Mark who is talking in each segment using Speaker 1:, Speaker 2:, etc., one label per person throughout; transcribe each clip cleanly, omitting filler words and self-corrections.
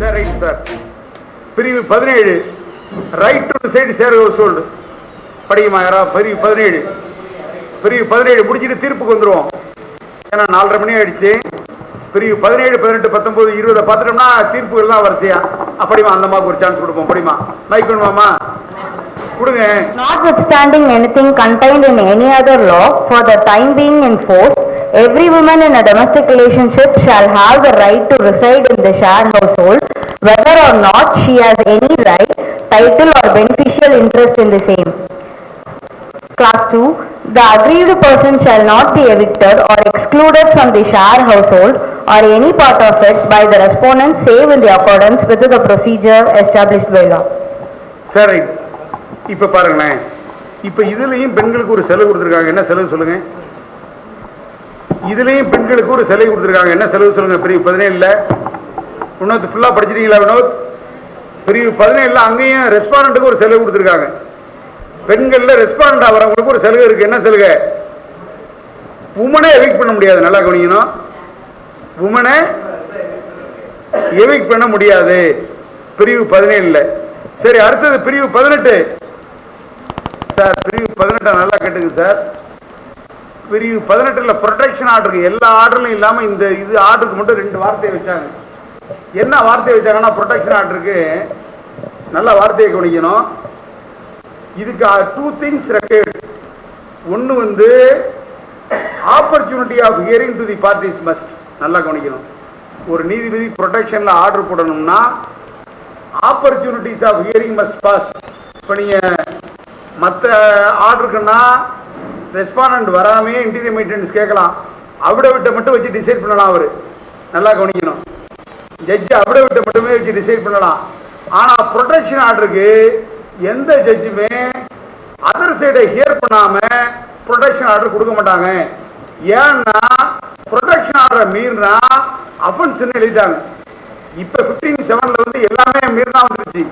Speaker 1: Sir right sir. பிரிவு 17 right to decide share household படிக்குமா யாரா? பிரிவு 17 முடிச்சுட்டு தீர்ப்புக்கு வந்துருவோம். ஏன்னா 4:30 மணி ஆயிடுச்சு. பிரிவு 17, 18, 19, 20 பார்த்துட்டோம்னா தீர்ப்புகள் தான் வரிசையா. அப்படிமா அந்த மாதிரி ஒரு சான்ஸ் கொடுப்போம். படிமா மைக் பண்ணுவாமா கொடுங்க.
Speaker 2: Notwithstanding anything contained in any other law, for the time being in force, every woman in a domestic relationship shall have the right to reside in the shared household, whether or not she has any right, title or beneficial interest in the same. Class 2. The aggrieved person shall not be evicted or excluded from the shared household or any part of it by the respondent save in the accordance with the procedure established by law.
Speaker 1: சரி, இப்ப பாருங்களேன். இப்ப இதுலயும் பெண்களுக்கு ஒரு செலவு கொடுத்திருக்காங்க. என்ன செலவு சொல்லுங்க? இதுலயும் பெண்களுக்கு ஒரு செலவு கொடுத்திருக்காங்க. என்ன செலவு சொல்லுங்க? பிரிவு 17 இன்னொரு ஃபுல்லா படிச்சிட்டீங்களா வினோத்? பிரிவு 17 அங்கேயும் ரெஸ்பாண்டன்ட்டுக்கு ஒரு செலவு கொடுத்திருக்காங்க. பெண்கள்ல ரெஸ்பாண்ட் ஆகிறவங்களுக்கு ஒரு சலுகை இருக்கு. என்ன சலுகை? உமனை எவிக்ட் பண்ண முடியாது. நல்லா கவனிக்கணும். உமனை எவிக்ட் பண்ண முடியாது பிரிவு 17. சரி, அடுத்தது பிரிவு 18 சார். பிரிவு 18 நல்லா கேட்டுங்க சார். பிரிவு 18 ப்ரொடெக்ஷன் ஆர்டருக்கு எல்லா ஆர்டர்லையும் இல்லாம இந்த இது ஆர்டருக்கு மட்டும் 2 வார்த்தையை வச்சாங்க. என்ன வார்த்தையை வச்சாங்கன்னா ப்ரொடெக்ஷன் ஆர்டருக்கு நல்ல வார்த்தையை கவனிக்கணும். இதுக்கு 2 things required. ஒன்னு வந்து opportunity of hearing to the parties must. நல்லா கவனிக்கணும். ஒரு நீதிபதி ப்ரொடெக்ஷன்ல ஆர்டர் போடணும்னா opportunities of hearing must pass. இப்போ நீங்க மற்ற ஆர்டருக்குன்னா ரெஸ்பாண்டன்ட் வராமே இன்டீரியர் மெயின்டெனன்ஸ் கேட்கலாம். அவிடவிட்ட மட்டும் வச்சு டிசைட் பண்ணலாம். அவரு நல்லா கவனிக்கணும். ஜட்ஜ் அவிடவிட்ட மட்டுமே வச்சு டிசைட் பண்ணலாம். ஆனா ப்ரொடெக்ஷன் ஆர்டருக்கு எந்த ஜட்ஜுமே அதர் சைடை ஹியர் பண்ணாம ப்ரொடெக்ஷன் ஆர்டர் கொடுக்க மாட்டாங்க. ஏன்னா ப்ரொடெக்ஷன் ஆர்டரை மீறினா அஃபென்ஸ் எழுதிட்டாங்க. இப்ப 15(7) வந்து எல்லாமே மீறினா வந்துருச்சு.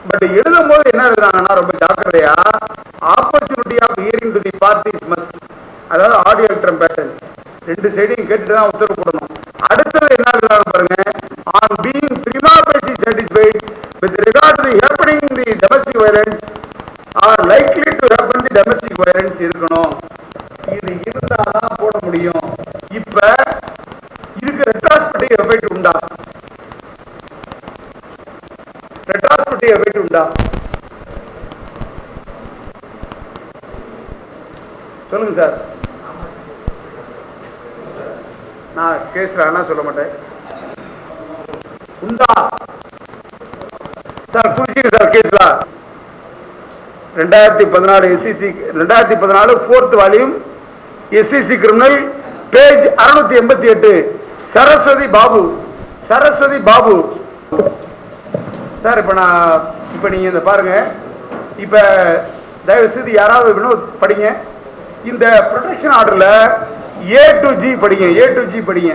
Speaker 1: பட் எழுதும் போது என்ன எழுதுறாங்கன்னா ரொம்ப ஜாக்கிரதையா opportunity of hearing to the parties must, அதாவது ஆடியோ எலக்ட்ரம் பேட்டர்ன் 2 சைடையும் கேட்டுட்டு தான் உத்தரவு போடணும். அடுத்தது என்ன எழுதுறாங்க பாருங்க. On being prima facie satisfied with regard to the happening the domestic violence or likely to happen the domestic violence இருக்கணும். இது இருந்தாதான் போட முடியும். இப்ப இதுக்கு ரெட்ராஸ்பெக்டிவ் எஃபெக்ட் உண்டா? ரெட்ராஸ்பெக்டிவ் எஃபெக்ட் உண்டா? சொல்லுங்க சார். நான் கேஸ்ல ஆனா சொல்ல மாட்டேன். உண்டா சார்? புரிஞ்சுங்க சார். கேஸ்ல 2014 SCC 2014 4th volume SCC criminal page 688 Saraswathi Babu sir. இப்ப நீங்க இந்த பாருங்க. இப்ப தயவு செய்து யாராவது படிங்க. இந்த ப்ரொடெக்ஷன் ஆர்டர்ல A to G படிங்க. A to G படிங்க.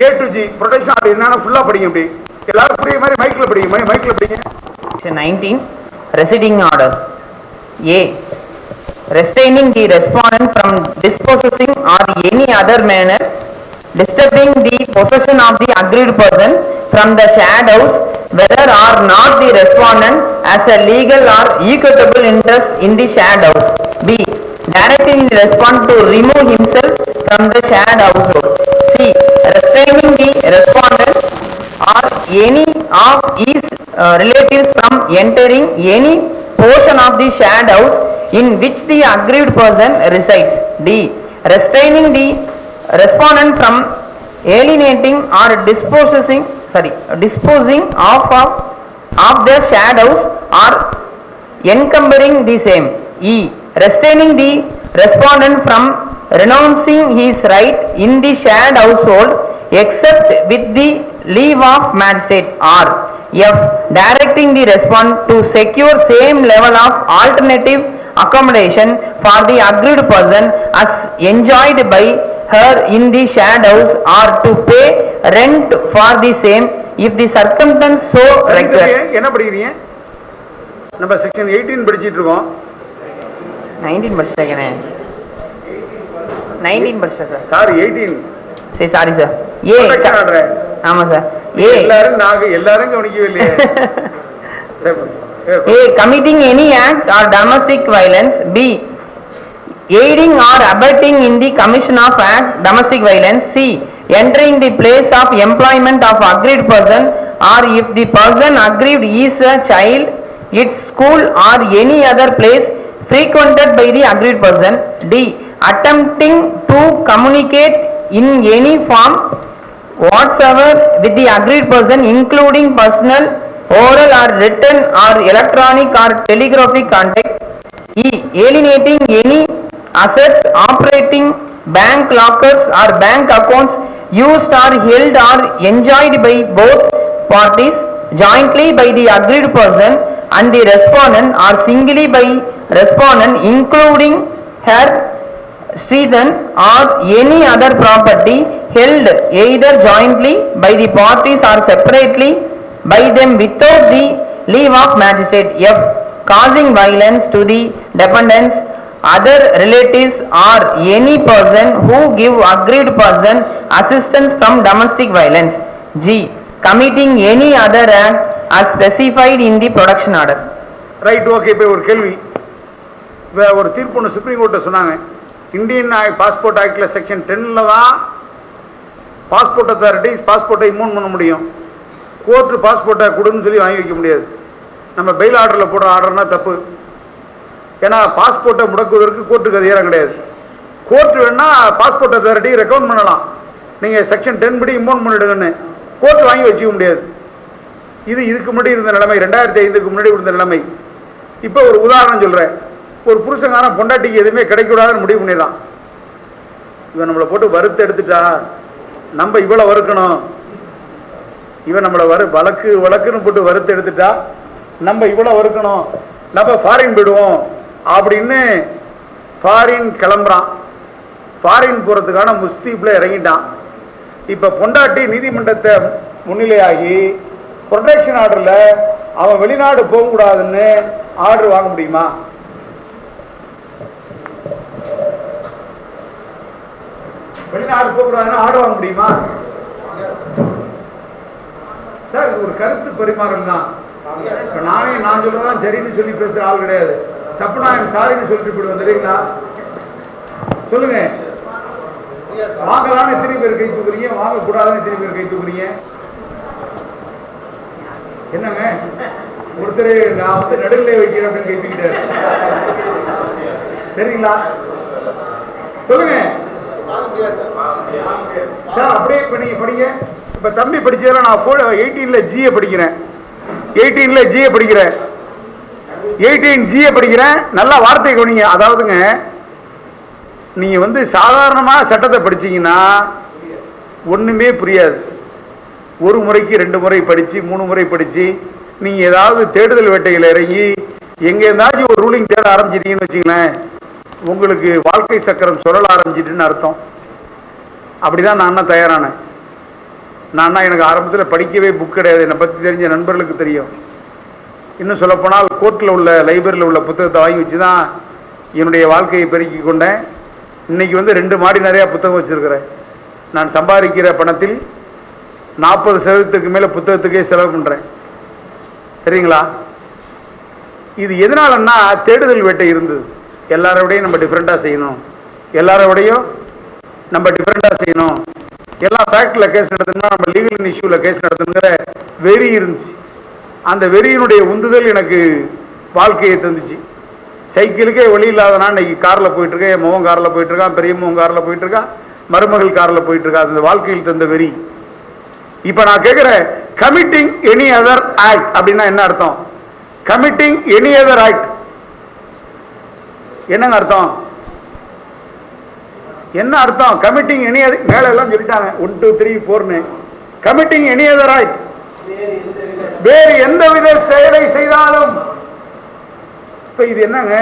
Speaker 1: A to G protection order என்னன்னா ஃபுல்லா படிங்க. அப்படி எல்லாரும் புரிய மாதிரி மைக்ல படிங்க. மைக்ல படிங்க.
Speaker 3: 19 residing order. A. Restraining the respondent from dispossessing or any other manner disturbing the possession of the aggrieved person from the shared house, whether or not the respondent has a legal or equitable interest in the shared house. B. Directing the respondent to remove himself from the shared household. C. Restraining the respondent or any of his relatives from entering any portion of the shared house in which the aggrieved person resides. D. Restraining the respondent from alienating or disposing of the shared house or encumbering the same. E. Restraining the respondent from renouncing his right in the shared household except with the leave of magistrate. Or F. Directing the respondent to secure same level of alternative accommodation for the aggrieved person as enjoyed by her in the shared house or to pay rent for the same if the circumstance so requires.
Speaker 1: என்ன படிக்கிறீங்க? நம்ம section 18 படிச்சிட்டு இருக்கோம்.
Speaker 3: 19 படிச்சிட்டேன். 19 படிச்சேன் sir.
Speaker 1: Sir 18
Speaker 3: சரி sorry sir. ஏ
Speaker 1: Protection order.
Speaker 3: ஆமா sir. ஏ
Speaker 1: எல்லாரும் கவனிக்கவே இல்லையே.
Speaker 3: A. Committing any act or domestic violence. B. Aiding or abetting in the commission of act domestic violence. C. Entering the place of employment of aggrieved person, or if the person aggrieved is a child, its school or any other place frequented by the aggrieved person. D. Attempting to communicate in any form whatsoever with the aggrieved person, including personal, oral or written or electronic or telegraphic contact. E. Alienating any assets, operating bank lockers or bank accounts used or held or enjoyed by both parties jointly by the aggrieved person and the respondent, or singly by respondent, including her Streethen, or any other property held either jointly by the parties or separately by them without the leave of magistrate. F. Causing violence to the dependents, other relatives or any person who give aggrieved person assistance from domestic violence. G. Committing any other act as specified in the protection order.
Speaker 1: Right, okay. இப்போ ஒரு கேள்வி. ஒரு தீர்ப்பு ஒன்று supreme கோர்ட்டில் சொன்னாங்க. Indian passport ஆக்டில் section 10ல் தான் பாஸ்போர்ட் அத்தாரிட்டிஸ் பாஸ்போர்ட்டை இம்மூன் பண்ண முடியும். கோர்ட்டு பாஸ்போர்ட்டை கொடுன்னு சொல்லி வாங்கி வைக்க முடியாது. நம்ம பெயில் ஆர்டரில் போடுற ஆர்டர்னா தப்பு. ஏன்னா பாஸ்போர்ட்டை முடக்குவதற்கு கோர்ட்டுக்கு அதிகாரம் கிடையாது. கோர்ட் வேணா பாஸ்போர்ட் அத்தாரிட்டி ரெக்கமெண்ட் பண்ணலாம், நீங்கள் செக்ஷன் 10 படி இம்மூன் பண்ணிடுங்கன்னு. கோர்ட் வாங்கி வச்சுக்க முடியாது. இதுக்கு முன்னாடி இருந்த நிலைமை, 2005க்கு முன்னாடி இருந்த நிலைமை. இப்போ ஒரு உதாரணம் சொல்கிறேன். ஒரு புருஷங்காரன் பொண்டாட்டிக்கு எதுவுமே கிடைக்கூடாதுன்னு முடிவு பண்ணிடலாம். இவன் நம்மளை போட்டு வறுத்து எடுத்துட்டா நம்ம இவ்வளோ வறுக்கணும், இவன் நம்மளை வழக்குன்னு போட்டு வறுத்து எடுத்துட்டா நம்ம இவ்வளோ வறுக்கணும், நம்ம ஃபாரின் போயிடுவோம் அப்படின்னு ஃபாரின் கிளம்புறான். ஃபாரின் போகிறதுக்கான முஸ்தீப்பில் இறங்கிட்டான். இப்போ பொண்டாட்டி நீதிமன்றத்தை முன்னிலையாகி ப்ரொடெக்ஷன் ஆர்டரில் அவன் வெளிநாடு போகக்கூடாதுன்னு ஆர்டர் வாங்க முடியுமா? வெளிநாடு போகக்கூடாதுன்னு ஆர்டர் வாங்க முடியுமா சார்? ஒரு கருத்து பரிமாறல் தான். நான் சொல்றதான் சரின்னு சொல்லி பேசுற ஆள் கிடையாது. தப்புனா சாரின்னு சொல்லிட்டு போயிடுவோம் தெரியுங்களா? சொல்லுங்க. வாங்கலான்னு எத்தனை பேர் கை தூக்குறீங்க, வாங்கக்கூடாதுன்னு எத்தனை பேர் கை தூக்குறீங்க? என்னங்க ஒருத்தர் நான் வந்து நடுநிலை வைக்கிறேன் அப்படின்னு கை தூக்கிட்டாரு. சரிங்களா? சொல்லுங்க சார். அப்படியே நீங்க படிங்க. இப்ப தம்பி படிச்சதுல நான் 18ல ஜிஏ படிக்கிறேன். 18ல ஜிஏ படிக்கிறேன். 18 ஜிஏ படிக்கிறேன். நல்லா வார்த்தை கவனிங்க. அதாவதுங்க, நீங்க வந்து சாதாரணமா சட்டத்தை படிச்சீங்கன்னா ஒண்ணுமே புரியாது. ஒரு முறைக்கு 2 முறை படிச்சு 3 முறை படிச்சு நீங்க ஏதாவது தேடுதல் வேட்டையில் இறங்கி எங்க இருந்தாச்சும் ஒரு ரூலிங் தேட ஆரம்பிச்சிட்டீங்கன்னு வச்சுங்களேன், உங்களுக்கு வாழ்க்கை சக்கரம் சுழல ஆரம்பிச்சிட்டுன்னு அர்த்தம். அப்படிதான் நான் தயாரானேன். நான் எனக்கு ஆரம்பத்தில் படிக்கவே புக் கிடையாது. என்னை பற்றி தெரிஞ்ச நண்பர்களுக்கு தெரியும். இன்னும் சொல்லப்போனால் கோர்ட்டில் உள்ள லைப்ரரியில் உள்ள புத்தகத்தை வாங்கி வச்சு தான் என்னுடைய வாழ்க்கையை பெருக்கி கொண்டேன். இன்னைக்கு வந்து 2 மாடி நிறையா புத்தகம் வச்சிருக்கிறேன். நான் சம்பாதிக்கிற பணத்தில் 40% மேலே புத்தகத்துக்கே செலவு பண்ணுறேன். சரிங்களா? இது எதனாலன்னா தேடுதல் வேட்டை இருந்தது. எல்லாரோடையும் நம்ம டிஃப்ரெண்ட்டாக செய்யணும், எல்லாரோடையும் நம்ம டிஃப்ரெண்ட்டாக செய்யணும், எல்லா ஃபேக்டில் கேஸ் நடத்தணும்னா நம்ம லீகல் இஷ்யூவில் கேஸ் நடத்தணுங்கிற வெறி இருந்துச்சு. அந்த வெறியினுடைய உந்துதல் எனக்கு வாழ்க்கையை தந்துச்சு. சைக்கிளுக்கே வழி இல்லாதனா இன்னைக்கு காரில் போயிட்டுருக்கேன். என் மகன் காரில் போயிட்டுருக்கான், பெரிய மகன் காரில் போயிட்டுருக்கான், மருமகள் காரில் போயிட்டுருக்கா. அந்த வாழ்க்கையில் தந்த வெறி. இப்போ நான் கேட்குறேன், கமிட்டிங் எனி அதர் ஆக்ட் அப்படின்னா என்ன அர்த்தம்? கமிட்டிங் எனி அதர் ஆக்ட் என்னங்க அர்த்தம்? என்ன அர்த்தம்? கமிட்டிங் எனி அதர், மேல எல்லாம் சொல்லிட்டாங்க 1 2 3 4ன்னு. கமிட்டிங் எனி அதர் ஆக்ட், வேறு எந்த வித செயலை செய்தாலும். இப்ப இது என்னங்க?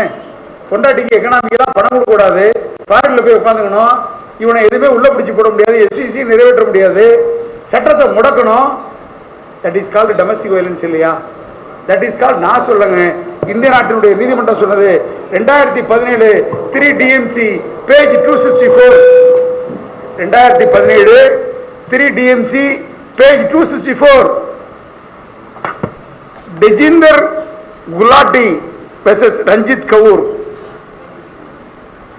Speaker 1: பொண்டாட்டிக்கு எக்கனாமிக்கலா பணம் கொடுக்க கூடாது, ஃபாரின்ல போய் உட்காந்துக்கணும், இவனை எதுவுமே உள்ள பிடிச்சு போட முடியாது, எஸ்சிசி நிறைவேற்ற முடியாது, சட்டத்தை முடக்கணும். That is called domestic violence இல்லையா? தட் இஸ் கால்டு, நான் சொல்லுங்க, இந்திய நாட்டினுடைய நீதிமன்றம் சொன்னது 2017 3 DMC page 264. 2017 3 DMC page 264 Dejinder Gulati versus Ranjit Kaur.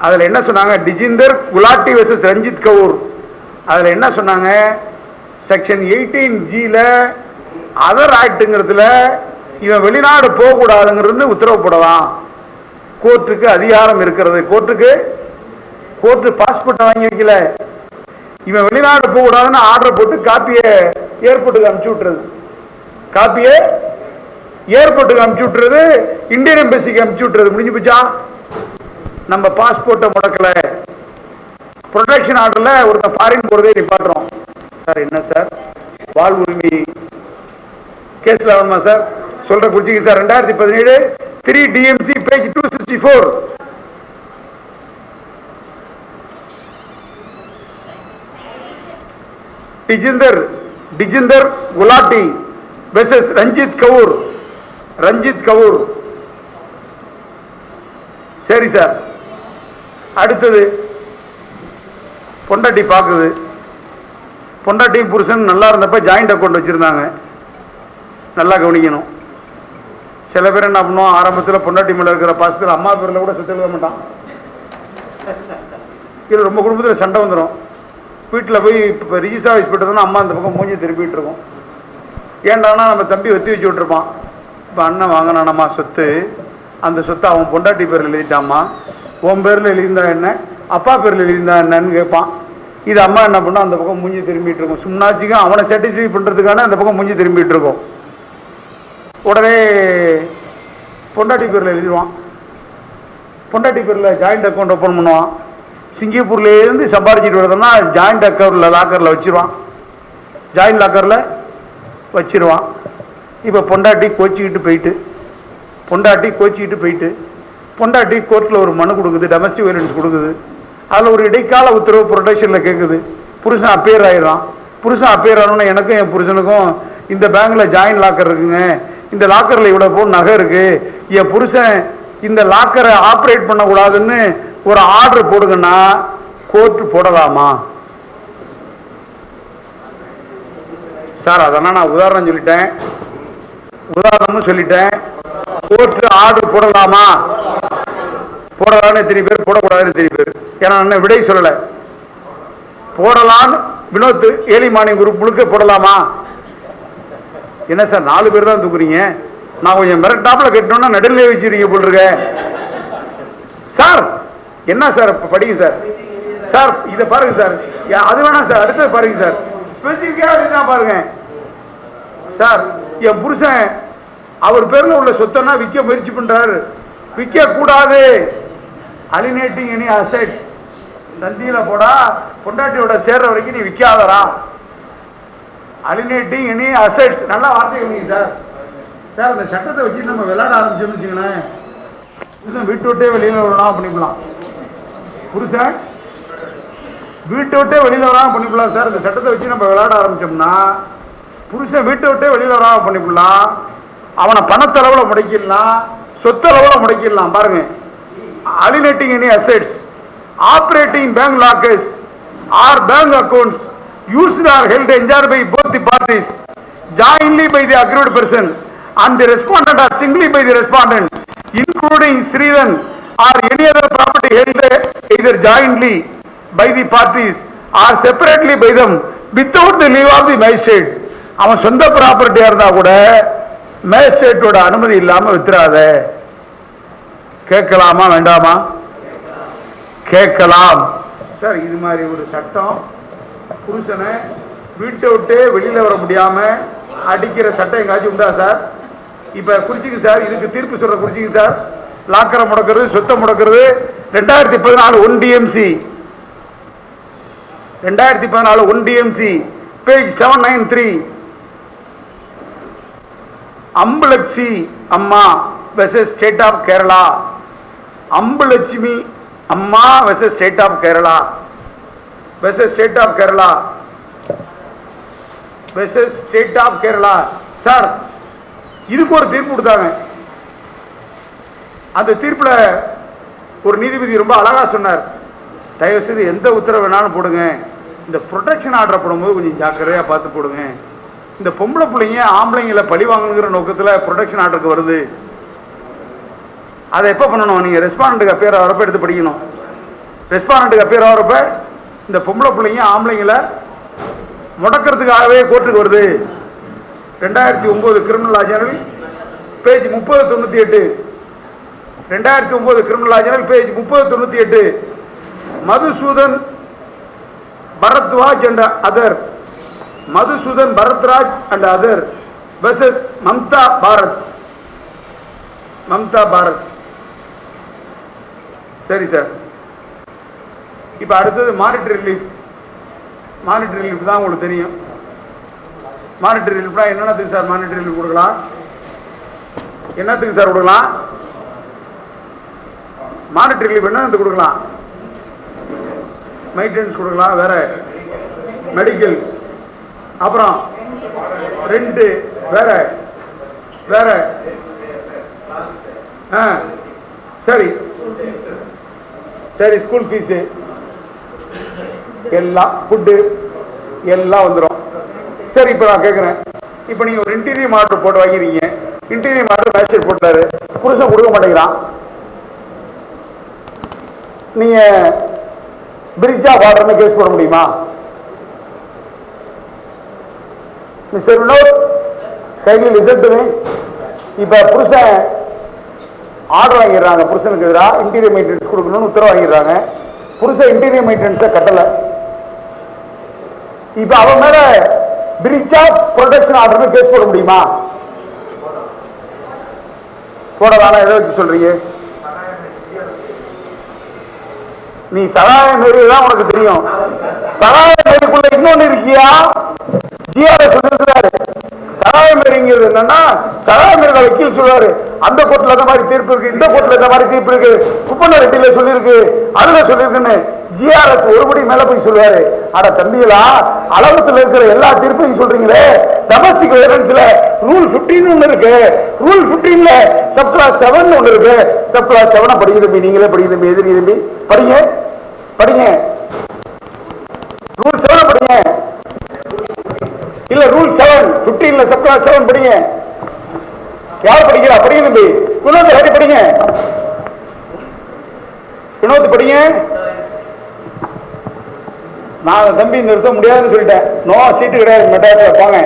Speaker 1: அதுல என்ன சொன்னாங்க? டிஜிந்தர் குலாட்டி வெர்சஸ் ரஞ்சித் கவுர். அதுல என்ன சொன்னாங்க? செக்ஷன் 18G அதர் ஆக்ட்ங்கிறதுல இவன் வெளிநாடு போக கூடாதுங்கிறது உத்தரவு போடலாம். கோர்ட்டுக்கு அதிகாரம் இருக்கிறது. கோர்ட்டு பாஸ்போர்ட் வாங்கி வைக்கல, இவன் வெளிநாடு போக கூடாதுன்னு ஆர்டர் போட்டு காப்பியை ஏர்போர்ட்டுக்கு அனுப்பிச்சு விட்டுறது. காப்பியை ஏர்போர்ட்டுக்கு அனுப்பிச்சு விட்டுறது, இந்தியன் எம்பசிக்கு அனுப்பிச்சு விட்டுறது. முடிஞ்சு போச்சா? நம்ம பாஸ்போர்ட்டை முடக்கல, ப்ரொடெக்ஷன் ஆர்டர்ல ஒருத்தர் ஃபாரின் போறதே நிப்பாட்டுறோம். சார் என்ன சார் வாழ் உரிமை கேஸ்ல வேணுமா சார்? சொல்ற குறிச்சிங்க sir. 2017 3 DMC page 264 Dijinder Gulati versus Ranjit Kaur. சரி சார். அடுத்தது பொண்டாட்டி பார்க்குது. பொண்டாட்டி புருஷன் நல்லா இருந்தப்ப ஜாயிண்ட் அக்கௌண்ட் வச்சிருந்தாங்க. நல்லா கவனிக்கணும். சில பேர் என்ன பண்ணுவோம், ஆரம்பத்தில் பொண்டாட்டி மேல இருக்கிற பாசத்தில் அம்மா பேரில் கூட சொத்து எழுத மாட்டான். இது ரொம்ப குடும்பத்தில் சண்டை வந்துடும். வீட்டில் போய் இப்போ ரிஜிஸ்டர் ஆஃபீஸ் போட்டதுன்னா அம்மா அந்த பக்கம் மூஞ்சி திருப்பிட்டு இருக்கும். ஏண்டானா நம்ம தம்பி வெத்தி வச்சு விட்டுருப்பான். இப்போ அண்ணன் வாங்கினானம்மா சொத்து, அந்த சொத்தை அவன் பொண்டாட்டி பேரில் எழுதிட்டாமா, உன் பேரில் எழுதியிருந்தா என்ன, அப்பா பேரில் எழுதியிருந்தா என்னன்னு கேட்பான். இது அம்மா என்ன பண்ணா அந்த பக்கம் மூஞ்சி திரும்பிட்டு இருக்கும். சும்னாச்சிக்க அவனை சாட்டிஸ்ஃபை பண்ணுறதுக்கான அந்த பக்கம் மூஞ்சி திரும்பிட்டு இருக்கும். உடனே பொண்டாட்டி பேரில் எழுதிடுவான். பொண்டாட்டி பேரில் ஜாயிண்ட் அக்கௌண்ட் ஓப்பன் பண்ணுவான். சிங்கப்பூர்லேருந்து சம்பாதிச்சிட்டு வருதுன்னா ஜாயிண்ட் அக்கௌண்ட்டில் லாக்கரில் வச்சிருவான். ஜாயிண்ட் லாக்கரில் வச்சிருவான். இப்போ பொண்டாட்டி கோச்சிக்கிட்டு போயிட்டு பொண்டாட்டி கோர்ட்டில் ஒரு மனு கொடுக்குது, டொமஸ்டிக் வயலன்ஸ் கொடுக்குது. அதில் ஒரு இடைக்கால உத்தரவு ப்ரொடெக்ஷனில் கேட்குது. புருஷன் அப்பேர் ஆயிடுறான். புருஷன் அப்பேர் ஆனோன்னா எனக்கும் என் புருஷனுக்கும் இந்த பேங்கில் ஜாயிண்ட் லாக்கர் இருக்குங்க, இந்த லாக்கரில் இவ்வளோ போன் நகை இருக்கு, என் புருஷன் இந்த லாக்கரை ஆப்ரேட் பண்ணக்கூடாதுன்னு ஒரு ஆர்டர் போடுங்கன்னா கோர்ட்டு போடலாமா சார்? அதெல்லாம் நான் உதாரணம் சொல்லிட்டேன். கோர்ட்டு ஆர்டர் போடலாமா? போடலான்னு எத்தனை பேர், போடக்கூடாதுன்னு எத்தனை பேர்? ஏன்னா நான் விடை சொல்லலை. போடலான்னு வினோத் ஏர்லி மார்னிங் குரூப் முழுக்க போடலாமா? என்ன சார் 4 பேர் தான் தூக்குறீங்க, நான் கொஞ்சம் மிரட்டாப்புல கட்டணும்னா நடுநிலை வச்சிருக்கீங்க போல் இருக்க சார். என்ன சார் படிங்க சார். சார் இதை பாருங்க சார், அது வேணாம் சார், அடுத்தது பாருங்க சார். ஸ்பெசிஃபிக்கா பாருங்க சார். என் புருஷன் அவர் பேர்ல உள்ள சொத்தனா விற்க முயற்சி பண்றாரு, விற்க கூடாது. அலினேட்டிங் எனி அசெட்ஸ் சந்தியில போடா, பொண்டாட்டியோட சேர்ற வரைக்கும் நீ விற்காதரா. அலினேட்டிங் எனி அசெட்ஸ், நல்ல வார்த்தை சார். சார் இந்த சட்டத்தை வச்சு நம்ம விளையாட ஆரம்பிச்சோம்னு வச்சுங்களேன், புருஷன் வீட்டு விட்டே வெளியில வரலாம் பண்ணிக்கலாம். புருஷன் வீட்டை விட்டே வெளியில வராம பண்ணிக்கலாம் சார். இந்த சட்டத்தை வச்சு நம்ம விளையாட ஆரம்பிச்சோம்னா புருஷன் வீட்டை விட்டே வெளியில வராம பண்ணிக்கலாம். அவனை பணத்தளவுல முடக்கிடலாம், சொத்தளவுல முடக்கிடலாம். பாருங்க, alienating any assets, operating bank lockers or bank accounts used or held enjoyed by both the parties jointly by the aggrieved person and the respondent or singly by the respondent, including Sridhan or any other property held either jointly by the parties or separately by them without the leave of the magistrate. அவன் சொந்த ப்ராப்பர்ட்டியா இருந்தா கூட மேஜிஸ்ட்ரேட்டோட அனுமதி இல்லாம வித்துறாத. கேட்கலாமா வேண்டாமா? கேட்கலாம் sir. இது மாதிரி ஒரு சட்டம் புருஷனை வீட்டை விட்டு வெளியில வர முடியாம அடிக்கிற சட்டம் எங்காச்சும் உண்டா சார்? இப்ப குறிச்சிங்க சார், இதுக்கு தீர்ப்பு சொல்ற குறிச்சிங்க சார். லாக்கரை முடக்கிறது, சொத்தை முடக்கிறது 2014 1 DMC 2014 1 DMC page 793 Ambulakshmi Amma versus state of Kerala. Ambulakshmi Amma versus state of Kerala versus state of Kerala versus state of Kerala. Sir இதுக்கு ஒரு தீர்ப்பு கொடுத்தாங்க. அந்த தீர்ப்புல ஒரு நீதிபதி ரொம்ப அழகா சொன்னார், தயவு செய்து எந்த உத்தரவு வேணாலும் போடுங்க, இந்த ப்ரொடெக்ஷன் ஆர்டர் போடும்போது கொஞ்சம் ஜாக்கிரதையா பார்த்து போடுங்க. இந்த பொம்பளை பிள்ளைங்க ஆம்பளைங்களை பழி வாங்குங்கிற நோக்கத்துல ப்ரொடெக்ஷன் ஆர்டருக்கு வருது. அதை எப்ப பண்ணணும்? நீங்க ரெஸ்பாண்டன்ட்டுக்கு அப்பேர் வரப்ப எடுத்து படிக்கணும். ரெஸ்பாண்டன்ட்டுக்கு அப்பேர் வரப்ப இந்த பொம்பளை பிள்ளைங்க ஆம்பளைங்களை முடக்கிறதுக்காகவே கோர்ட்டுக்கு வருது. 2009 criminal law journal page 3098. 2009 criminal law journal page 3098. Madhusudan Bharadwaj and other, Madhusudan Bharatraj and other versus Mamta Bharat. Mamta Bharat. சரி சார். இப்ப அடுத்தது மானிட்டரி ரிலீஃப். மானிட்டரி ரிலீஃப் தான் உங்களுக்கு தெரியும். மானிட்டரி ரிலீஃப்னா என்னத்துக்கு சார் மானிட்டரி ரிலீஃப் கொடுக்கலாம்? என்னத்துக்கு சார் கொடுக்கலாம்? மானிட்டரி ரிலீஃப் என்னத்துக்கு கொடுக்கலாம்? மெயின்டெனன்ஸ் கொடுக்கலாம், வேற மெடிக்கல், அப்புறம் ரெண்ட், வேற வேற சரி சரி ஸ்கூல் ஃபீஸு எல்லாம், ஃபுட்டு எல்லாம் வந்துடும். சரி, இப்போ நான் கேட்குறேன், இப்போ நீங்கள் ஒரு இன்டீரியர் ஆர்டர் போட்டு வாங்கிருக்கீங்க. இன்டீரியர் ஆர்டர் மேஜிஸ்ட்ரேட் போட்டாரு, புருஷன் கொடுக்க மாட்டேங்கிறான். நீங்கள் பிரிட்ஜ் ஆஃப் ஆர்டர்னு கேஸ் போட முடியுமா? Mister Vinod, kindly listen to me. இப்போ புருஷன் ஆர்டர் வாங்கிடுறாங்க, புருஷனுக்கு எதிராக இன்டீரியர் மெயின்டெனன்ஸ் கொடுக்கணும்னு உத்தரவு வாங்கிடுறாங்க. புருஷன் இன்டீரியர் மெயின்டெனன்ஸை கட்டலை. இப்ப அவன் மேல பிரிட்ஜ் ஆஃப் ப்ரொடெக்ஷன் ஆர்டர்னு கேஸ் போட முடியுமா? போடலாம். எதை வச்சு சொல்றீங்க? நீ சகாய மேரிதான் உனக்கு தெரியும். சகாய மேரிக்குள்ள இன்னொன்னு இருக்கியா? ஜிஆர்எஸ் சொல்லிருக்கிறாரு. சகாய மேரிங்கிறது என்னன்னா, சகாய மேரியோட வக்கீல் சொல்றாரு, அந்த கோர்ட்ல இந்த மாதிரி தீர்ப்பு இருக்கு, இந்த கோர்ட்ல இந்த மாதிரி தீர்ப்பு இருக்கு, குப்பண்ண ரெட்டில சொல்லியிருக்கு, அதுல சொல்லியிருக்குன்னு ஜிஆர்எஸ் ஒருபடி மேல போய் சொல்லுவாரு. அட தம்பிகளா, அளவுல இருக்கிற எல்லா தீர்ப்பையும் சொல்றீங்களே. டொமஸ்டிக் வயலன்ஸ்ல ரூல் 15 ஒண்ணு இருக்கு, ரூல் 15ல சப் கிளாஸ் 7 ஒண்ணு இருக்கு. சப் கிளாஸ் 7 படிக்க தம்பி, நீங்களே படிக்க தம்பி, எதிரி தம்பி, படிங்க படிங்க. ரூல் 7 படிங்க. இல்ல ரூல் 7 15ல சப் கிளாஸ் 7 படிங்க. யார் படிக்கிறா? படிங்க தம்பி. வினோத் ஹரி படிங்க. வினோத் படிங்க. நான் தம்பி நிறுத்த முடியாதுன்னு சொல்லிட்டேன். நோ சீட்டு கிடையாது மெட்ராஸ்ல. போங்க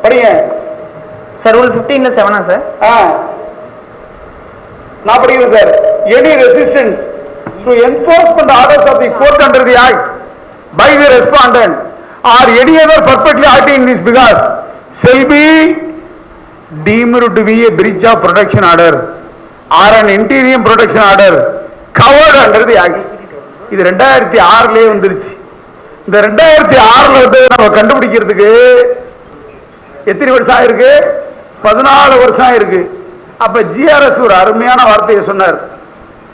Speaker 1: படிங்க
Speaker 3: சார். Rule 15ல 7 sir?
Speaker 1: நான் படிக்கிறேன் sir. Any resistance to enforcement orders of the court under the act by the respondent or any other perfectly acting in this because shall be deemed to be a breach of protection order or an interim protection order covered under the act. இது 2006லயே வந்துருச்சு. இந்த 2006ல வந்து நம்ம கண்டுபிடிக்கிறதுக்கு எத்தனை வருஷம் ஆயிருக்கு? 14 வருஷம் ஆயிருக்கு. அப்ப ஜிஆர்எஸ் ஒரு அருமையான வார்த்தையை சொன்னார்.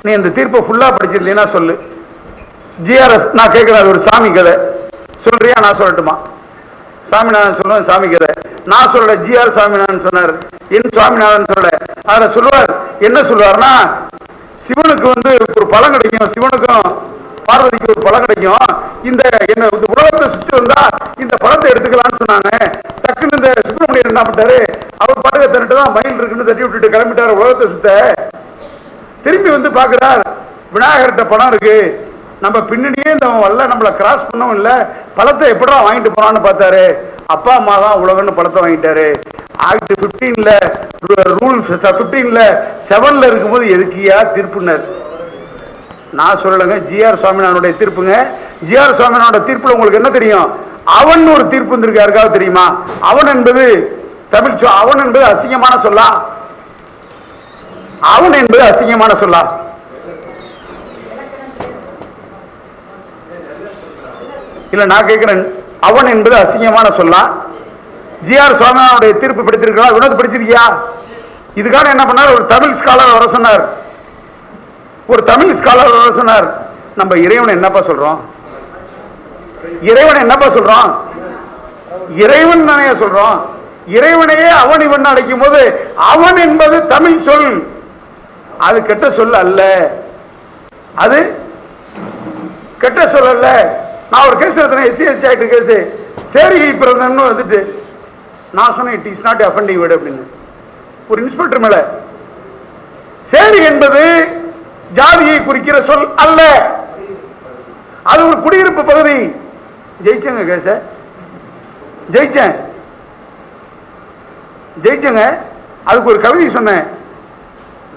Speaker 1: நீ இந்த தீர்ப்பை ஃபுல்லா படிச்சிருந்தீங்கன்னா சொல்லு. ஜிஆர்எஸ் நான் கேட்கிறேன், ஒரு சாமி கதை சொல்றியா? நான் சொல்லட்டுமா? சாமிநாதன் சொல்லுவேன் சாமி கதை. நான் சொல்ற ஜிஆர் சாமிநாதன் சொன்னார். என் சுவாமிநாதன் சொல்ல அதுல சொல்லுவார். என்ன சொல்லுவார்னா, சிவனுக்கு வந்து ஒரு பழம் கிடைக்கும், சிவனுக்கும் பார்வதிக்கு ஒரு பழம் கிடைக்கும். இந்த என்ன உலகத்தை சுற்றி வந்தா இந்த பழத்தை எடுத்துக்கலாம்னு சொன்னாங்க. டக்குன்னு இந்த சுப்பிரமணியன் என்ன பண்ணிட்டாரு, அவர் பாட்டுக்க தன்னிட்டு தான் மயில் இருக்குன்னு தட்டி விட்டுட்டு கிளம்பிட்டாரு உலகத்தை சுத்த. திரும்பி வந்து பாக்குறார், விநாயகர்கிட்ட பணம் இருக்கு, நம்ம பின்னணியே இந்த வல்ல நம்மளை கிராஸ் பண்ணவும் இல்லை, பழத்தை எப்படா வாங்கிட்டு போனான்னு பார்த்தாரு. அப்பா அம்மா தான் உலகன்னு பழத்தை வாங்கிட்டாரு. ஆக்ட் 15ல ரூல் 15ல 7ல இருக்கும்போது எதுக்கியா தீர்ப்புனர்? நான் சொல்லலைங்க, ஜிஆர் சுவாமிநாதனுடைய தீர்ப்புங்க. ஜிஆர் சுவாமிநாதனோட தீர்ப்புல உங்களுக்கு என்ன தெரியும்? அவன் ஒரு தீர்ப்பு வந்திருக்கு, யாருக்காவது தெரியுமா? அவன் என்பது தமிழ், அவன் என்பது அசிங்கமான சொல்லா? அவன் என்பது அசிங்கமான சொல்லா? இல்ல நான் கேட்கிறேன், அவன் என்பது அசிங்கமான சொல்லா? ஜிஆர் சுவாமிநாதனுடைய தீர்ப்பு படித்திருக்கா? வினோத் படிச்சிருக்கியா? இதுக்காக என்ன பண்ணார், ஒரு தமிழ் ஸ்காலர் வர சொன்னார். ஒரு தமிழ் ஸ்காலர் வர சொன்னார். நம்ம இறைவனை என்னப்பா சொல்றோம்? இறைவனை என்னப்பா சொல்றோம்? இறைவன் தானே சொல்றோம். இறைவனையே அவன் இவன் அழைக்கும் போது அவன் என்பது தமிழ் சொல், அது கெட்ட சொல் அல்ல. அது கெட்ட சொல் அல்ல. நான் ஒரு கேஸ் எடுத்தேன், SC/ST ஆக்ட் கேஸ், சரி பிரதன்னு வந்துட்டு நான் சொன்னேன் it is not offending word அப்படின்னு. ஒரு இன்ஸ்பெக்டர் மேல சேரி என்பது ஜாதியை குறிக்கிற சொல் அல்ல, அது ஒரு குடியிருப்பு பகுதி. ஜெயிச்சங்க கேச, ஜெயிச்சங்க. அதுக்கு ஒரு கவிதை சொன்னேன்,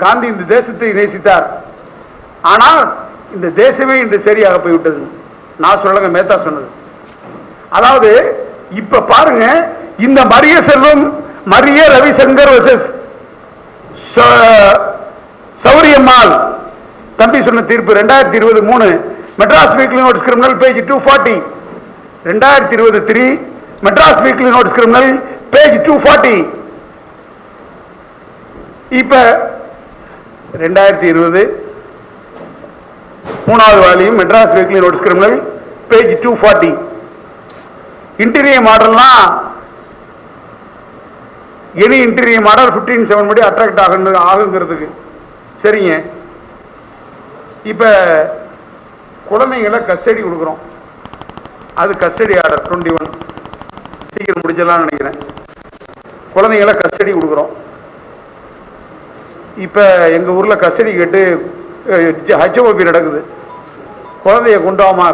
Speaker 1: காந்தி இந்த தேசத்தை நேசித்தார், ஆனால் இந்த தேசமே இன்று சரியாக போய்விட்டது. நான் சொல்லங்க, மேத்தா சொன்னது. அதாவது இப்ப பாருங்க, இந்த மரிய செல்வம், மரிய ரவிசங்கர் வர்சஸ் சௌரியம்மாள் தம்பி சொன்ன தீர்ப்பு 2023 Madras weekly notes criminal page 240, 2023 Madras weekly notes criminal page 240. இப்ப 2020 மூணாவது volume Madras weekly notes criminal page 240. Interior மாடல்னா எனி இன்டீரியர் மாடல் 15(7) படி அட்ராக்ட் ஆகுங்கிறதுக்கு. சரிங்க. இப்ப குழந்தைங்களை கஸ்டடி கொடுக்குறோம், அது கஸ்டடி ஆர்டர் 21, சீக்கிரம் முடிச்சலாம் நினைக்கிறேன். குழந்தைங்களை கஸ்டடி கொடுக்குறோம். இப்ப எங்க ஊர்ல கஸ்டடி கேட்டு HOP நடக்குது. குழந்தைய கொண்டாமா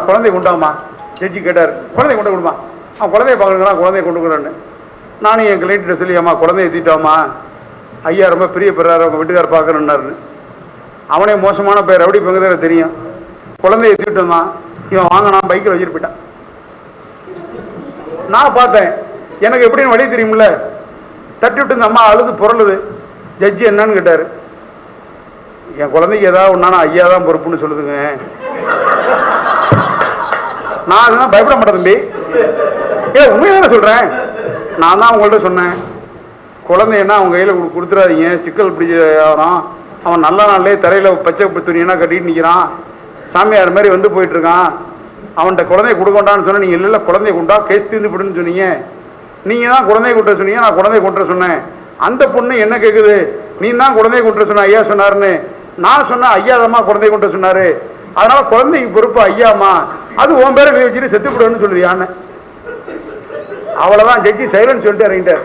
Speaker 1: ஜட்ஜி கேட்டார், குழந்தைய கொண்டு கொடுமா, அவன் குழந்தைய பார்க்கணுங்கிறான், குழந்தைய கொண்டு கொடுறான்னு. நானும் என் கிளைண்ட்ட சொல்லி, அம்மா குழந்தைய தீட்டாமா, ஐயா ரொம்ப பெரிய பெறாரு, அவங்க வீட்டுக்கார பார்க்கணுன்னாருன்னு. அவனே மோசமான பேர், ரவுடி பங்குதார தெரியும். குழந்தைய தீட்டோம் தான், இவன் வாங்கினான், பைக்கில் வச்சுட்டு போயிட்டான். நான் பார்த்தேன், எனக்கு எப்படின்னு வழி தெரியுமில்ல, தட்டி விட்டு இந்த அம்மா அழுது புரளுது. ஜட்ஜி என்னன்னு கேட்டாரு, என் குழந்தைக்கு ஏதாவது ஒன்னானா ஐயா தான் பொறுப்புன்னு சொல்லுதுங்க. நான் அதெல்லாம் பயப்பட மாட்டேன் தம்பி, உண்மையான சொல்றேன். நான் தான் உங்கள்ட்ட சொன்னேன், குழந்தைன்னா அவங்க கையில கொடுத்துடாதீங்க, சிக்கல் பிடிச்ச ஆகிறோம். அவன் நல்ல நாள்லேயே தரையில பச்சை துணியெல்லாம் கட்டிட்டு நிற்கிறான், சாமியார் மாதிரி வந்து போயிட்டு இருக்கான், அவன்கிட்ட குழந்தைய கொடுக்கண்டான்னு சொன்ன. நீங்க இல்ல குழந்தைய கொண்டா கேஸ் தீர்ந்து போடுன்னு சொன்னீங்க, நீங்க தான் குழந்தைய கொண்டு சொன்னீங்க, நான் குழந்தைய கொண்டு சொன்னேன். அந்த பொண்ணு என்ன கேக்குது, நீ தான் குழந்தைய கொண்டு சொன்ன, ஐயா சொன்னாருன்னு. நான் சொன்ன, ஐயா தான் குழந்தைய கொண்டு சொன்னாரு, அதனால குழந்தைக்கு பொறுப்பு ஐயாமா, அது உன் பேரை வச்சுட்டு செத்து போடுன்னு சொல்லுது யானை. அவ்வளவுதான், ஜட்ஜி சைலன்ஸ் சொல்லிட்டு இறங்கிட்டார்.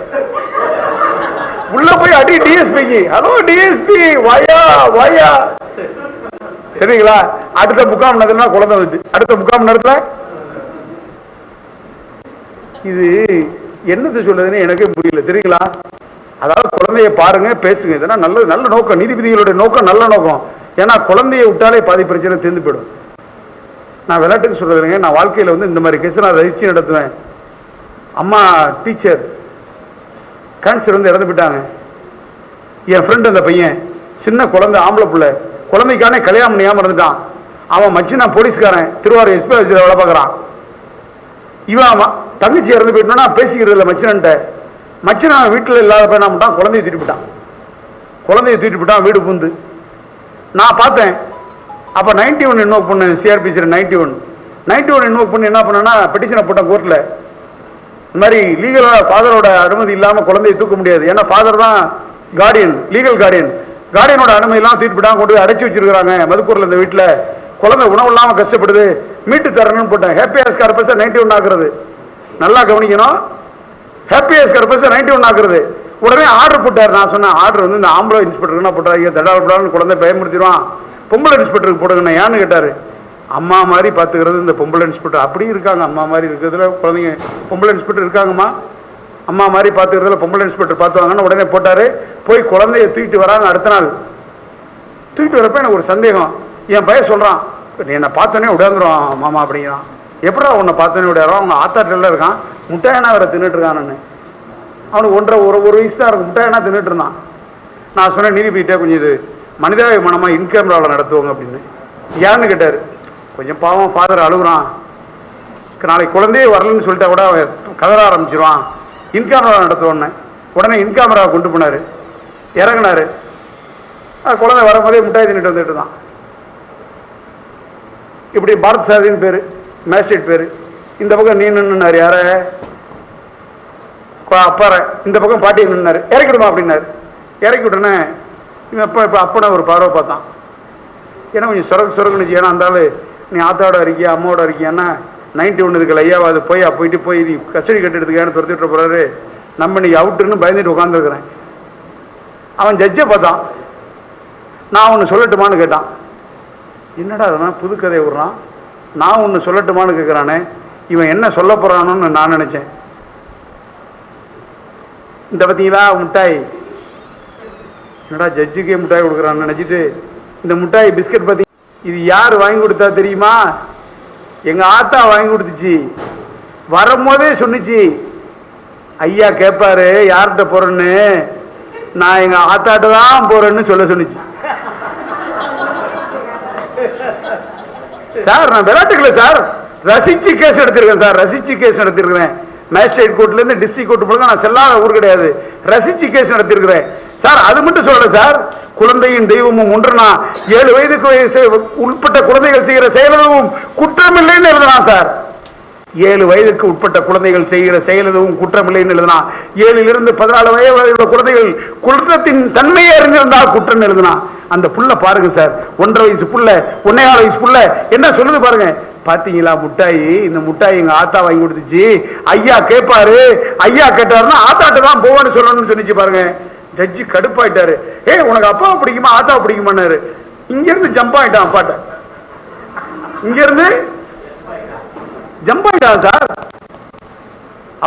Speaker 1: உள்ள போய் அடி டிஎஸ்பிக்கு, ஹலோ டிஎஸ்பி வாயா வாயா, சரிங்களா? அடுத்த 3/4 மணி நேரத்துல குழந்தை வந்துச்சு. அடுத்த 3/4 மணி நேரத்துல இது என்னது சொல்றதுன்னு எனக்கே புரியல, தெரியுங்களா? அதாவது குழந்தைய பாருங்க, பேசுங்க, இதெல்லாம் நல்ல நோக்கம், நீதிபதிகளுடைய நோக்கம் நல்ல நோக்கம். ஏன்னா குழந்தைய விட்டாலே பாதி பிரச்சனை தீர்ந்து போயிடும். நான் விளையாட்டுக்கு சொல்றதுங்க, நான் வாழ்க்கையில இந்த மாதிரி கேஸ் நான் ரசிச்சு நடத்துவேன். அம்மா டீச்சர் கேன்சர் இறந்து போயிட்டாங்க. என் ஃப்ரெண்ட் அந்த பையன் சின்ன குழந்தை, ஆம்பளை பிள்ளை, குழந்தைக்கானே கல்யாணம் பண்ணியாம இருந்துட்டான். அவன் மச்சினா போலீஸ்காரன், திருவாரூர் எஸ்பி ஆஃபீஸில் வேலை பார்க்குறான். இவன் தங்கச்சி இறந்து போயிட்டோன்னா பேசிக்கிறது இல்லை மச்சினன்ட்ட. மச்சினா வீட்டில் இல்லாத என்ன பண்ணிட்டான், குழந்தைய தூக்கிட்டு போயிட்டான் வீடு பூந்து. நான் பார்த்தேன். அப்போ 91 இன்வோக் பண்ணேன், சிஆர்பிசி 91 இன்வோக் பண்ணி என்ன பண்ணேன்னா பெட்டிஷனை போட்டேன் கோர்ட்டில். இந்த மாதிரி லீகலாக ஃபாதரோட அனுமதி இல்லாமல் குழந்தையை தூக்க முடியாது, ஏன்னா ஃபாதர் தான் கார்டியன், லீகல் கார்டியனோட அனுமதி எல்லாம் தூக்கிட்டு போயிட்டாங்க, கொண்டு போய் அடைச்சி வச்சிருக்காங்க மதுக்கூரில். இந்த வீட்டில் குழந்தை உணவு இல்லாமல் கஷ்டப்படுது, மீட்டு தரணும்னு போட்டேன். ஹேப்பியஸ் கார்பஸை 91 ஆக்குறது, நல்லா கவனிக்கணும். ஹேப்பியஸ் கார்பஸை 91 ஆக்குறது. உடனே ஆர்டர் போட்டார். நான் சொன்னேன், ஆர்டர் இந்த ஆம்பளை இன்ஸ்பெக்டர் போட்டாங்க, தடாவிடான்னு குழந்தை பயமுறுத்திடுவான், பொம்பளை இன்ஸ்பெக்டருக்கு போடுங்க. ஏன்னு கேட்டாரு, அம்மா மாதிரி பார்த்துக்கிறது இந்த பொம்பளை இன்ஸ்பெக்டர். அப்படி இருக்காங்க, அம்மா மாதிரி இருக்கிறதுல குழந்தைங்க பொம்பளை இன்ஸ்பெக்டர் இருக்காங்கம்மா, அம்மா மாதிரி பார்த்துக்கிறதுல பொம்பளை இன்ஸ்பெக்டர் பார்த்துவாங்கன்னு உடனே போட்டாரு. போய் குழந்தைய தூக்கிட்டு வராங்க. அடுத்த நாள் தூக்கிட்டு வரப்ப எனக்கு ஒரு சந்தேகம். என் பையன் சொல்றான், என்னை பார்த்தோன்னே விடாந்துருவான் மாமா அப்படிங்கிறான். எப்படா உன்னை பார்த்தோன்னே விடாதான், அவங்க ஆத்தாட்டில் இருக்கான், முட்டையனா வேற தின்னுட்டு இருக்கான்னு. அவனுக்கு ஒரு வயசு தான் இருக்கும், முட்டையனா தின்னுட்டு இருந்தான். நான் சொன்னேன், நீதிபதிட்டே கொஞ்சம் இது மனிதாபிமானமா இன்கேமராவில் நடத்துவாங்க அப்படின்னு. ஏன்னு கேட்டாரு, கொஞ்சம் பாவம் ஃபாதர் அழுகுறான், நாளைக்கு குழந்தையே வரலன்னு சொல்லிட்டா கூட அவன் கதற ஆரம்பிச்சிருவான், இன்கேமரா நடத்துவோன்னு. உடனே இன்கேமராவை கொண்டு போனாரு, இறங்கினாரு. குழந்தை வரும்போதே முட்டாய் தின்னுட்டு வந்துட்டு தான். இப்படி பாரத் சாதின்னு பேரு, மேஜிஸ்ட்ரேட் பேரு. இந்த பக்கம் நீ நின்னாரு, யார அப்பார, இந்த பக்கம் பாட்டி நின்னாரு. இறக்கிடுமா அப்படின்னாரு. இறக்கி விட்டோன்னே இவன் இப்போ அப்பனை ஒரு பார்வை பார்த்தான். ஏன்னா கொஞ்சம் சொரகுன்னு. ஏன்னா அந்த ஆளு நீ ஆத்தாவோட இருக்கியா அம்மாவோட இருக்கியான்னா 91 இதுக்கு ஐயாவது போய் போயிட்டு போய் இது கஸ்டடி கட்டிடுறதுக்கான துரத்திட்டு போறாரு, நம்ம நீ அவுட்டுன்னு பயந்துட்டு உட்காந்துருக்கிறேன். அவன் ஜட்ஜை பார்த்தான். நான் ஒன்று சொல்லட்டுமான்னு கேட்டான். என்னடா அதெல்லாம் புது கதை விடுறான், நான் ஒன்று சொல்லட்டுமான்னு கேட்குறானே, இவன் என்ன சொல்ல போறானோன்னு நான் நினைச்சேன். இந்த பார்த்தீங்களா முட்டாய், என்னடா ஜட்ஜுக்கே முட்டாய் கொடுக்குறான்னு நினைச்சிட்டு இந்த முட்டாய் பிஸ்கட் பத்தி இது யார் வாங்கி கொடுத்தா தெரியுமா? எங்க ஆத்தா வாங்கி கொடுத்துச்சு. வரும்போதே சொன்னிச்சு, ஐயா கேட்பாரு யார்கிட்ட போறேன்னு, நான் எங்க ஆத்தாட்ட தான் போறேன்னு சொல்ல சொன்னிச்சு. சார் நான் விளையாட்டுக்கல சார், ரசிச்சு கேஸ் எடுத்திருக்கேன் சார், ரசிச்சு கேஸ் நடத்திருக்கிறேன். மேஜிஸ்ட்ரேட் கோர்ட்ல இருந்து டிஸ்ட்ரிக்ட் கோர்ட் போல நான் செல்லாத ஊர் கிடையாது, ரசிச்சு கேஸ் நடத்திருக்கிறேன் சார். அது மட்டும் சொல்லல சார், குழந்தையின் தெய்வமும் ஒன்றுனா 7 வயதுக்கு உட்பட்ட குழந்தைகள் செய்கிற செயலும் குற்றமில்லைன்னு எழுதலாம் சார். 7 வயதுக்கு உட்பட்ட குழந்தைகள் செய்கிற செயலும் குற்றமில்லைன்னு எழுதலாம். 7 to 14 வயது உள்ள குழந்தைகள் குற்றத்தின் தன்மையை அறிஞ்சிருந்தால் குற்றம் எழுதலாம். அந்த புள்ள பாருங்க சார், 1.5 வயசு புள்ள, 1.25 வயசு புள்ள என்ன சொல்லுது பாருங்க. பாத்தீங்களா முட்டாயி, இந்த முட்டாய் எங்க ஆத்தா வாங்கி கொடுத்துச்சு, ஐயா கேட்பாரு, ஐயா கேட்டாருன்னா ஆத்தாட்ட தான் போவான்னு சொல்லணும்னு சொன்னிச்சு பாருங்க. ஜட்ஜி கடுப்பாயிட்டாரு. உனக்கு அப்பாவை பிடிக்குமா ஆத்தாவை பிடிக்குமான்னாரு. இங்க இருந்து ஜம்ப் ஆயிட்டான் அப்பாட்ட, இங்க இருந்து ஜம்ப் ஆயிட்டான் சார்.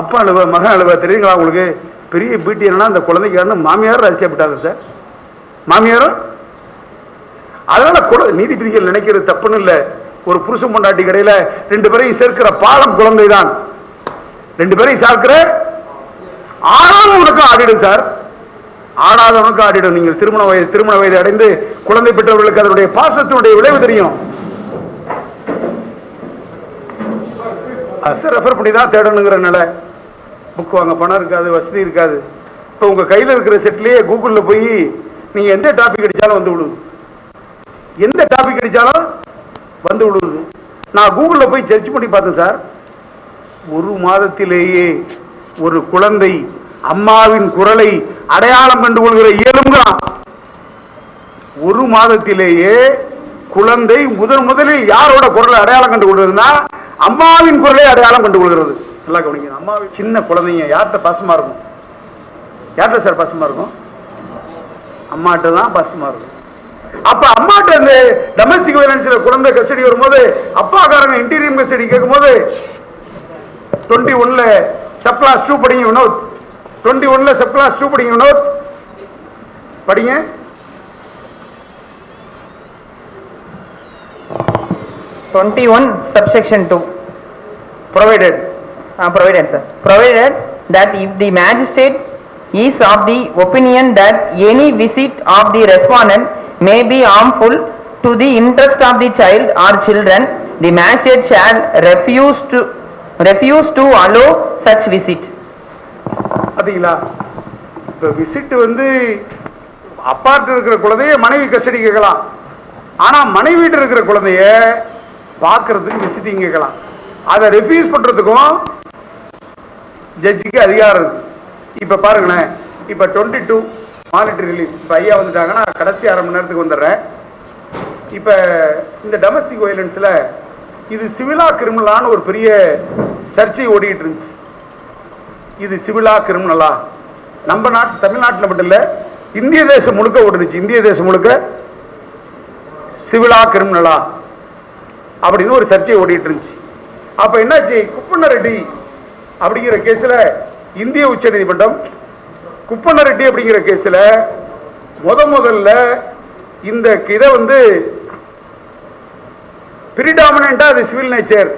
Speaker 1: அப்பா அழுவ மகன் அழுவ தெரியுங்களா உங்களுக்கு? பெரிய பீட்டி என்னன்னா அந்த குழந்தைக்கு மாமியாரும் ரசிக்கப்பட்டாங்க சார், மாமியாரும். அதனால நீதிபதிகள் நினைக்கிறது தப்புன்னு இல்லை. ஒரு புருஷன் பொண்டாட்டி கடையில 2 பேரையும் சேர்க்கிற பாலம் குழந்தை தான். 2 பேரையும் சேர்க்கிற ஆனாலும் ஆடிடும் சார், ஆடாதவனுக்கு ஆடிடும். நீங்கள் திருமண வயது அடைந்து குழந்தை பெற்றவர்களுக்கு அதனுடைய பாசத்தினுடைய விளைவு தெரியும். ரெஃபர் பண்ணி தான் தேடணுங்கிற நிலை. புக் வாங்க பணம் இருக்காது, வசதி இருக்காது. இப்போ உங்க கையில் இருக்கிற செட்லயே கூகுளில் போய் நீங்க எந்த டாபிக் அடிச்சாலும் வந்து விடுது, எந்த டாபிக் அடிச்சாலும் வந்து விடுது. நான் கூகுளில் போய் சர்ச் பண்ணி பார்த்தேன் சார். 1 மாதத்திலேயே ஒரு குழந்தை அம்மாவின் குரலை அடையாளம் கண்டு கொள்கிற இயலுங்கிறான். 1 மாதத்திலேயே குழந்தை முதலில் யாரோட குரலை அடையாளம் கண்டு கொள்றதுன்னா அம்மாவின் குரலை அடையாளம் கண்டு கொள்கிறது. நல்லா கவனிங்க. அம்மாவின் சின்ன குழந்தைங்க யார்கிட்ட பாசமா இருக்கும்? யார்கிட்ட சார் பாசமா இருக்கும்? அம்மாட்ட தான் பாசமா இருக்கும். அப்ப அம்மாட்ட இந்த டொமஸ்டிக் வயலன்ஸ்ல குழந்தை கஸ்டடி வரும்போது அப்பாக்காரங்க இன்டீரியம் கஸ்டடி கேட்கும்போது 21ல சப்ளாஸ் 2 படிங்க வினோத், 21ல சப்ளாஸ் 2 படிங்க வினோத், படிங்க.
Speaker 3: subsection 2
Speaker 1: provided
Speaker 3: sir, provided that if the magistrate is of the opinion that any visit of the respondent may be harmful to the interest of the child or children, the magistrate shall refuse to allow such visit.
Speaker 1: பாத்தீங்களா? இப்ப visit அப்பாட்ட இருக்கிற குழந்தைய மனைவி custody கேட்கலாம், ஆனா மனைவிட்ட இருக்கிற குழந்தைய பார்க்கறதுக்கு விசிட்டிங் கேட்கலாம். அதை ரெஃப்யூஸ் பண்றதுக்கும் ஜட்ஜிக்கு அதிகாரம் இருக்கு. இப்ப பாருங்களேன், இப்ப 22 மானிட்டரி ரிலீஃப் இப்ப ஐயா வந்துட்டாங்கன்னா கடைசி 1/2 மணி நேரத்துக்கு வந்துடுறேன். இப்ப இந்த டொமஸ்டிக் வயலன்ஸ்ல இது சிவிலா கிரிமினலான்னு ஒரு பெரிய சர்ச்சை ஓடிட்டு இருந்துச்சு. இது சிவிலா கிரிமினலா? நம்ம நாட்டு தமிழ்நாட்டில் மட்டும் இல்ல, இந்திய தேசம் முழுக்க ஓடுச்சு. இந்திய தேசம் முழுக்க சிவிலா கிரிமினலா அப்படின்னு ஒரு சர்ச்சை ஓடிட்டு இருந்துச்சு. அப்ப என்னாச்சு, குப்பண்ணரெட்டி அப்படிங்கிற கேஸ்ல இந்திய உச்ச நீதிமன்றம் குப்பண்ணரெட்டி அப்படிங்கிற கேஸ்ல முதல்ல இந்த இதை பிரிடாமினண்டா அது சிவில் நேச்சர்